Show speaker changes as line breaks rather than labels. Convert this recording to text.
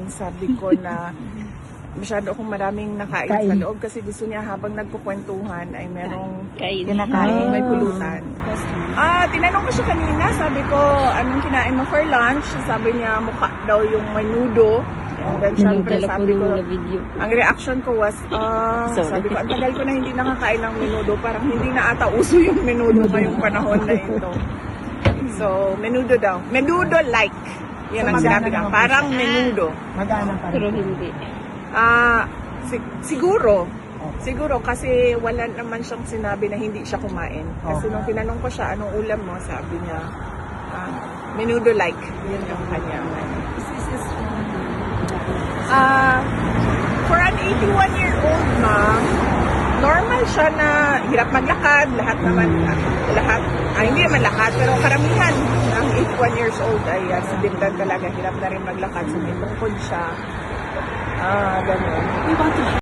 sabi ko na masyado akong maraming nakain sa loob kasi gusto niya habang nagkukwentuhan ay merong kinakain, may pulutan. Tinanong ko siya kanina, sabi ko, anong kinain mo for lunch? Sabi niya, mukha daw yung menudo. And then syempre sabi ko, ang reaction ko was, sabi ko, ang tagal ko na hindi nakakain ng menudo, parang hindi na ata uso yung menudo ngayong panahon na ito. So, menudo daw. Menudo-like. Yan ang sinabi ka. Parang menudo.
Magana pa rin.
Pero hindi.
Siguro. Siguro kasi wala naman siyang sinabi na hindi siya kumain. Kasi nung tinanong ko siya, anong ulam mo? Sabi niya, menudo-like. Yun yung kanya. For an 81-year-old mom, normal siya na hirap maglakad. Hindi naman lahat, pero karamihan ng 81 years old ay accidental talaga. Hirap na rin maglakad. So may tungkod siya. Ganun.